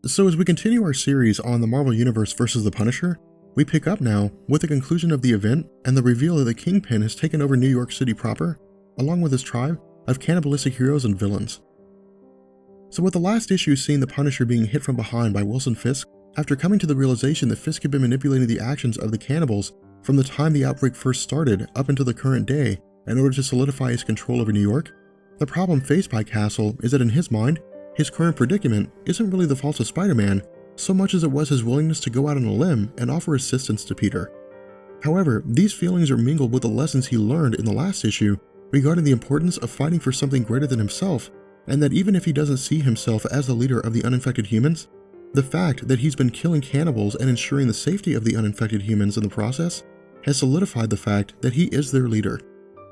So as we continue our series on the Marvel Universe versus the Punisher, we pick up now with the conclusion of the event and the reveal that the Kingpin has taken over New York City proper, along with his tribe of cannibalistic heroes and villains. So with the last issue seeing the Punisher being hit from behind by Wilson Fisk, after coming to the realization that Fisk had been manipulating the actions of the cannibals from the time the outbreak first started up until the current day in order to solidify his control over New York, the problem faced by Castle is that in his mind, his current predicament isn't really the fault of Spider-Man so much as it was his willingness to go out on a limb and offer assistance to Peter. However, these feelings are mingled with the lessons he learned in the last issue regarding the importance of fighting for something greater than himself, and that even if he doesn't see himself as the leader of the uninfected humans, the fact that he's been killing cannibals and ensuring the safety of the uninfected humans in the process has solidified the fact that he is their leader.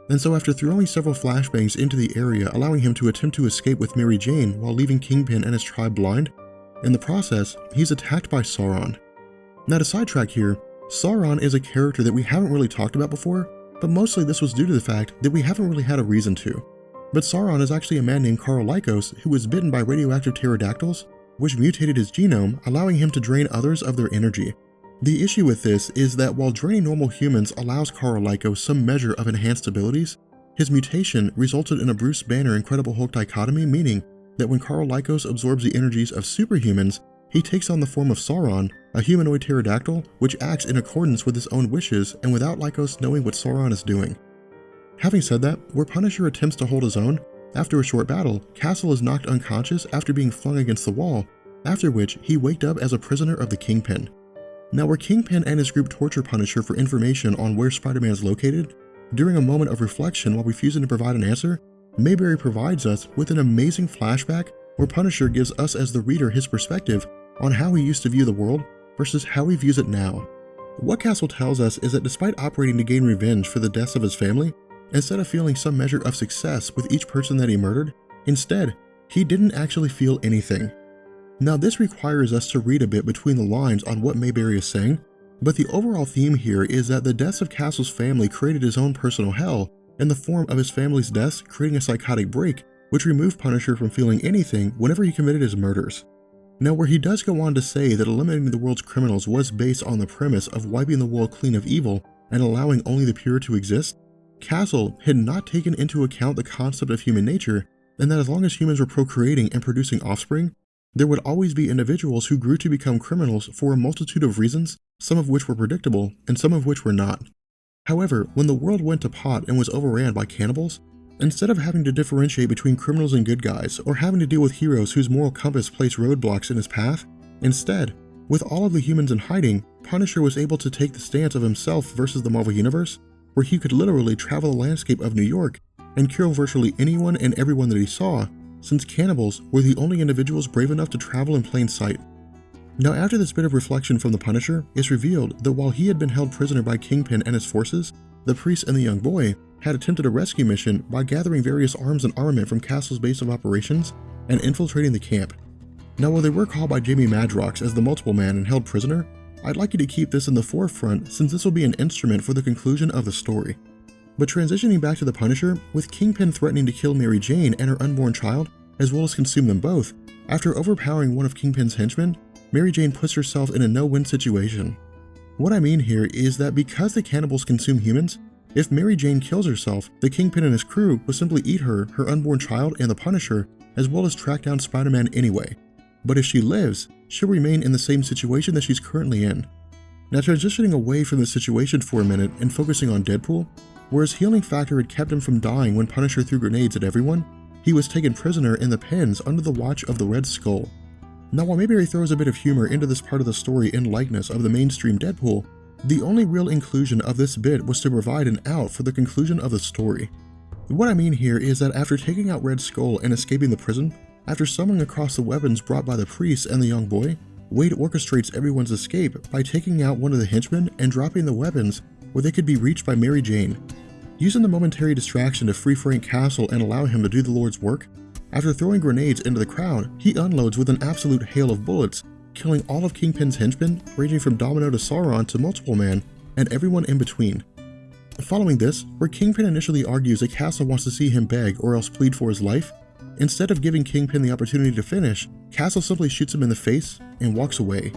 And so after throwing several flashbangs into the area allowing him to attempt to escape with Mary Jane while leaving Kingpin and his tribe blind, in the process, he's attacked by Sauron. Now to sidetrack here, Sauron is a character that we haven't really talked about before, but mostly this was due to the fact that we haven't really had a reason to. But Sauron is actually a man named Karl Lykos who was bitten by radioactive pterodactyls, which mutated his genome, allowing him to drain others of their energy. The issue with this is that while draining normal humans allows Karl Lykos some measure of enhanced abilities, his mutation resulted in a Bruce Banner Incredible Hulk dichotomy, meaning that when Karl Lykos absorbs the energies of superhumans, he takes on the form of Sauron, a humanoid pterodactyl which acts in accordance with his own wishes and without Lykos knowing what Sauron is doing. Having said that, where Punisher attempts to hold his own, after a short battle, Castle is knocked unconscious after being flung against the wall, after which he waked up as a prisoner of the Kingpin. Now where Kingpin and his group torture Punisher for information on where Spider-Man is located, during a moment of reflection while refusing to provide an answer, Mayberry provides us with an amazing flashback where Punisher gives us as the reader his perspective on how he used to view the world versus how he views it now. What Castle tells us is that despite operating to gain revenge for the deaths of his family, instead of feeling some measure of success with each person that he murdered, instead, he didn't actually feel anything. Now this requires us to read a bit between the lines on what Mayberry is saying, but the overall theme here is that the deaths of Castle's family created his own personal hell in the form of his family's deaths creating a psychotic break which removed Punisher from feeling anything whenever he committed his murders. Now where he does go on to say that eliminating the world's criminals was based on the premise of wiping the world clean of evil and allowing only the pure to exist, Castle had not taken into account the concept of human nature and that as long as humans were procreating and producing offspring, there would always be individuals who grew to become criminals for a multitude of reasons, some of which were predictable and some of which were not. However, when the world went to pot and was overran by cannibals, instead of having to differentiate between criminals and good guys or having to deal with heroes whose moral compass placed roadblocks in his path, instead, with all of the humans in hiding, Punisher was able to take the stance of himself versus the Marvel Universe, where he could literally travel the landscape of New York and kill virtually anyone and everyone that he saw, since cannibals were the only individuals brave enough to travel in plain sight. Now after this bit of reflection from the Punisher, it's revealed that while he had been held prisoner by Kingpin and his forces, the priest and the young boy had attempted a rescue mission by gathering various arms and armament from Castle's base of operations and infiltrating the camp. Now while they were called by Jamie Madrox as the Multiple Man and held prisoner, I'd like you to keep this in the forefront since this will be an instrument for the conclusion of the story. But transitioning back to the Punisher, with Kingpin threatening to kill Mary Jane and her unborn child, as well as consume them both, after overpowering one of Kingpin's henchmen, Mary Jane puts herself in a no-win situation. What I mean here is that because the cannibals consume humans, if Mary Jane kills herself, the Kingpin and his crew will simply eat her unborn child, and the Punisher, as well as track down Spider-Man anyway. But if she lives, she'll remain in the same situation that she's currently in. Now transitioning away from the situation for a minute and focusing on Deadpool, where his healing factor had kept him from dying when Punisher threw grenades at everyone, he was taken prisoner in the pens under the watch of the Red Skull. Now while Mayberry throws a bit of humor into this part of the story in likeness of the mainstream Deadpool, the only real inclusion of this bit was to provide an out for the conclusion of the story. What I mean here is that after taking out Red Skull and escaping the prison, after stumbling across the weapons brought by the priest and the young boy, Wade orchestrates everyone's escape by taking out one of the henchmen and dropping the weapons where they could be reached by Mary Jane. Using the momentary distraction to free Frank Castle and allow him to do the Lord's work, after throwing grenades into the crowd, he unloads with an absolute hail of bullets, killing all of Kingpin's henchmen, ranging from Domino to Sauron to Multiple Man, and everyone in between. Following this, where Kingpin initially argues that Castle wants to see him beg or else plead for his life, instead of giving Kingpin the opportunity to finish, Castle simply shoots him in the face and walks away.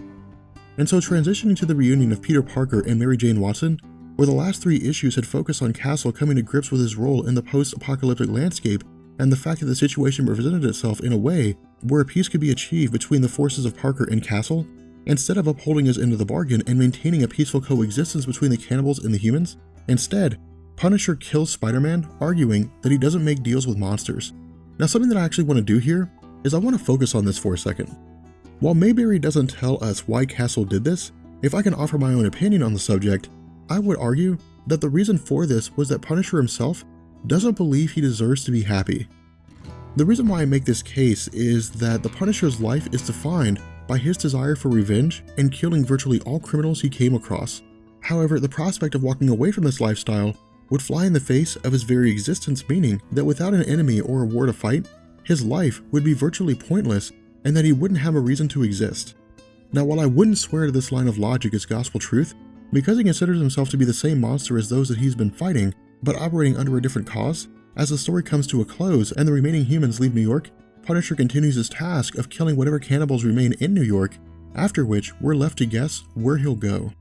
And so transitioning to the reunion of Peter Parker and Mary Jane Watson, where the last 3 issues had focused on Castle coming to grips with his role in the post-apocalyptic landscape and the fact that the situation presented itself in a way where a peace could be achieved between the forces of Parker and Castle, instead of upholding his end of the bargain and maintaining a peaceful coexistence between the cannibals and the humans, instead, Punisher kills Spider-Man, arguing that he doesn't make deals with monsters. Now, something that I actually want to do here is I want to focus on this for a second. While Mayberry doesn't tell us why Castle did this, if I can offer my own opinion on the subject, I would argue that the reason for this was that Punisher himself doesn't believe he deserves to be happy. The reason why I make this case is that the Punisher's life is defined by his desire for revenge and killing virtually all criminals he came across. However, the prospect of walking away from this lifestyle would fly in the face of his very existence, meaning that without an enemy or a war to fight, his life would be virtually pointless and that he wouldn't have a reason to exist. Now, while I wouldn't swear to this line of logic as gospel truth, because he considers himself to be the same monster as those that he's been fighting, but operating under a different cause, as the story comes to a close and the remaining humans leave New York, Punisher continues his task of killing whatever cannibals remain in New York, after which we're left to guess where he'll go.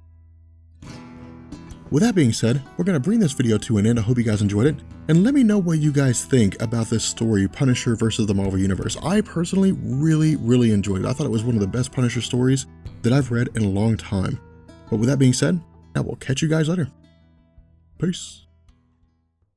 With that being said, we're going to bring this video to an end. I hope you guys enjoyed it, and let me know what you guys think about this story, Punisher versus the Marvel Universe. I personally really enjoyed it. I thought it was one of the best Punisher stories that I've read in a long time. But with that being said, I will catch you guys later. Peace.